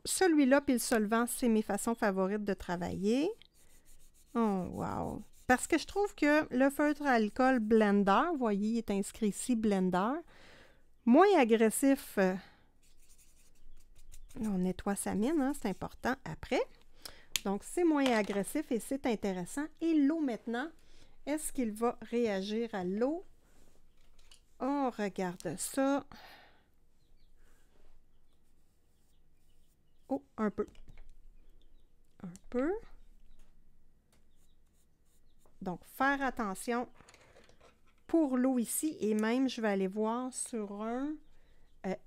Celui-là puis le solvant, c'est mes façons favorites de travailler. Oh, wow! Parce que je trouve que le feutre à alcool Blender, vous voyez, il est inscrit ici, Blender, moins agressif. On nettoie sa mine, hein, c'est important après. Donc, c'est moins agressif et c'est intéressant. Et l'eau maintenant, est-ce qu'il va réagir à l'eau? On regarde ça. Oh, un peu. Un peu. Donc, faire attention pour l'eau ici. Et même, je vais aller voir sur un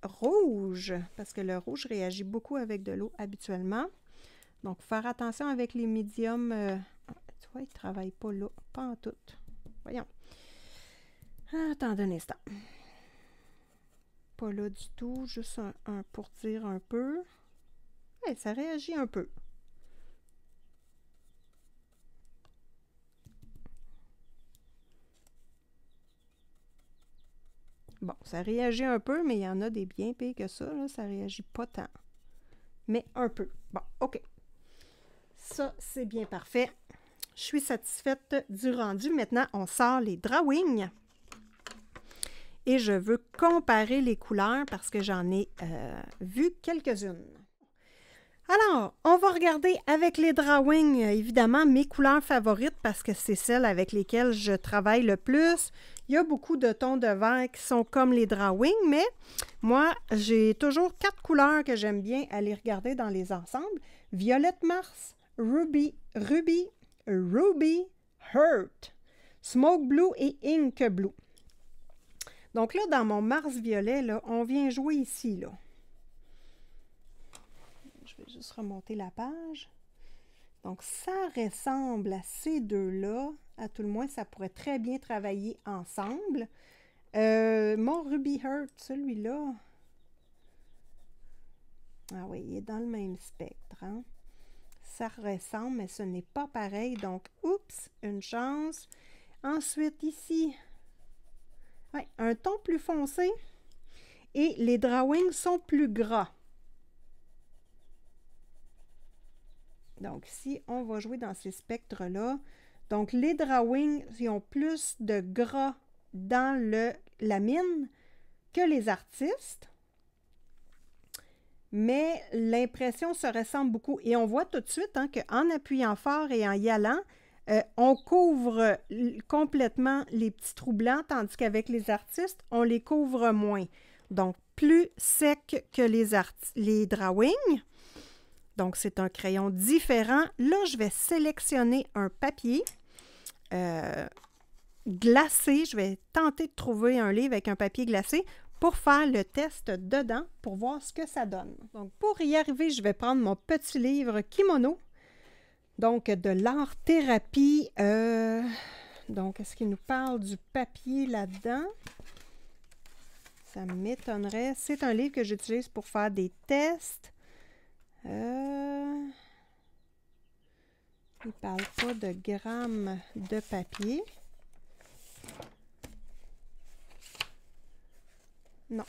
rouge. Parce que le rouge réagit beaucoup avec de l'eau habituellement. Donc, faire attention avec les médiums. Tu vois, il ne travaille pas là. Pas en tout. Voyons. Attendez un instant. Pas là du tout. Juste un pour dire un peu. Ouais, ça réagit un peu. Bon, ça réagit un peu, mais il y en a des bien pires que ça. Là, ça réagit pas tant. Mais un peu. Bon, OK. Ça, c'est bien parfait. Je suis satisfaite du rendu. Maintenant, on sort les drawings. Et je veux comparer les couleurs parce que j'en ai vu quelques-unes. Alors, on va regarder avec les drawings, évidemment, mes couleurs favorites parce que c'est celles avec lesquelles je travaille le plus. Il y a beaucoup de tons de vert qui sont comme les drawings, mais moi, j'ai toujours 4 couleurs que j'aime bien aller regarder dans les ensembles. Violette Mars, Ruby, Heart, Smoke Blue et Ink Blue. Donc là, dans mon Mars violet, là, on vient jouer ici, là. Je vais juste remonter la page. Donc, ça ressemble à ces deux-là. À tout le moins, ça pourrait très bien travailler ensemble. Mon Ruby Heart, celui-là. Ah oui, il est dans le même spectre. Hein? Ça ressemble, mais ce n'est pas pareil. Donc, oups, une chance. Ensuite, ici, ouais, un ton plus foncé. Et les drawings sont plus gras. Donc, ici, on va jouer dans ces spectres-là. Donc, les drawings, ils ont plus de gras dans la mine que les artistes. Mais l'impression se ressemble beaucoup. Et on voit tout de suite hein, qu'en appuyant fort et en y allant, on couvre complètement les petits trous blancs, tandis qu'avec les artistes, on les couvre moins. Donc, plus sec que les drawings. Donc, c'est un crayon différent. Là, je vais sélectionner un papier glacé. Je vais tenter de trouver un livre avec un papier glacé pour faire le test dedans, pour voir ce que ça donne. Donc, pour y arriver, je vais prendre mon petit livre Kimono. Donc, de l'art-thérapie. Donc, est-ce qu'il nous parle du papier là-dedans? Ça m'étonnerait. C'est un livre que j'utilise pour faire des tests. Il ne parle pas de grammes de papier. Non.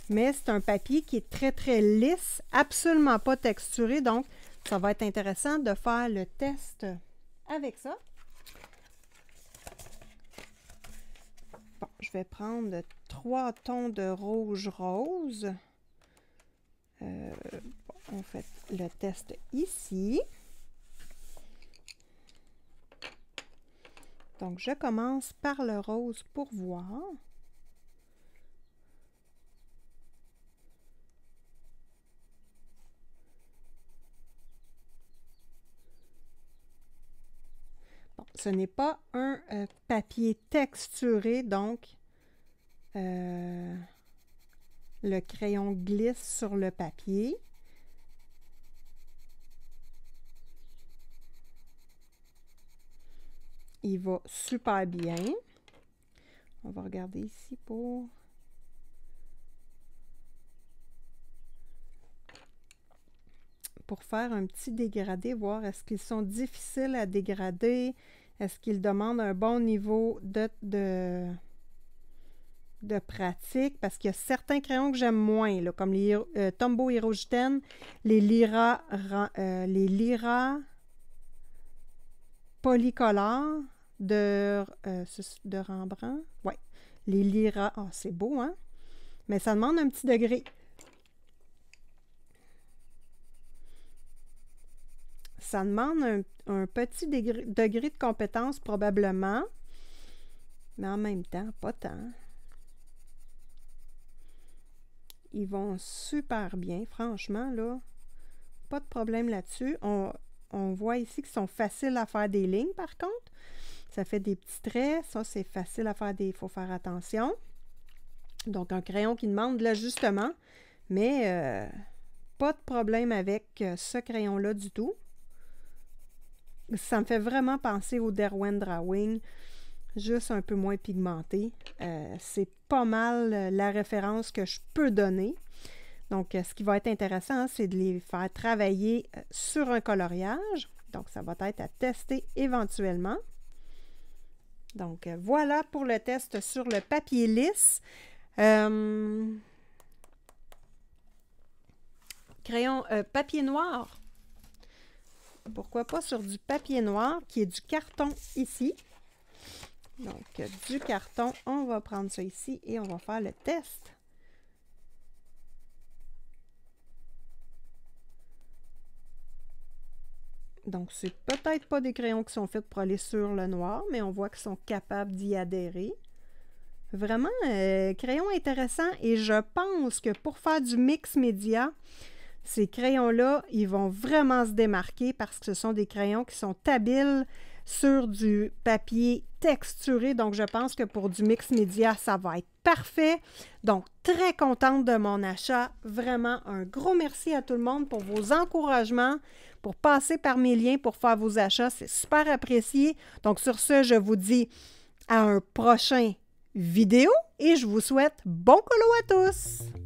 Mais c'est un papier qui est très, très lisse, absolument pas texturé. Donc, ça va être intéressant de faire le test avec ça. Bon, je vais prendre 3 tons de rouge rose. On fait le test ici. Donc, je commence par le rose pour voir. Bon, ce n'est pas un papier texturé, donc le crayon glisse sur le papier. Il va super bien. On va regarder ici pour... faire un petit dégradé, voir est-ce qu'ils sont difficiles à dégrader, est-ce qu'ils demandent un bon niveau de pratique, parce qu'il y a certains crayons que j'aime moins, là, comme les Tombow Hirojiten, les Lyra Polycolor de Rembrandt. Oui, les Lyra, oh, c'est beau, hein? Mais ça demande un petit degré. Ça demande un petit degré de compétence probablement, mais en même temps, pas tant. Ils vont super bien, franchement, là. Pas de problème là-dessus. On voit ici qu'ils sont faciles à faire des lignes, par contre. Ça fait des petits traits. Ça, c'est facile à faire il faut faire attention. Donc, un crayon qui demande de l'ajustement, mais pas de problème avec ce crayon-là du tout. Ça me fait vraiment penser au Derwent Drawing, juste un peu moins pigmenté. C'est pas mal la référence que je peux donner. Donc, ce qui va être intéressant, c'est de les faire travailler sur un coloriage. Donc, ça va être à tester éventuellement. Donc, voilà pour le test sur le papier lisse. Crayon papier noir. Pourquoi pas sur du papier noir, qui est du carton ici. Donc, du carton, on va prendre ça ici et on va faire le test. Donc, c'est peut-être pas des crayons qui sont faits pour aller sur le noir, mais on voit qu'ils sont capables d'y adhérer. Vraiment, crayon intéressant, et je pense que pour faire du mix média, ces crayons-là, ils vont vraiment se démarquer parce que ce sont des crayons qui sont habiles sur du papier texturé. Donc, je pense que pour du mix média, ça va être parfait. Donc, très contente de mon achat. Vraiment, un gros merci à tout le monde pour vos encouragements, pour passer par mes liens pour faire vos achats. C'est super apprécié. Donc, sur ce, je vous dis à un prochain vidéo et je vous souhaite bon colo à tous!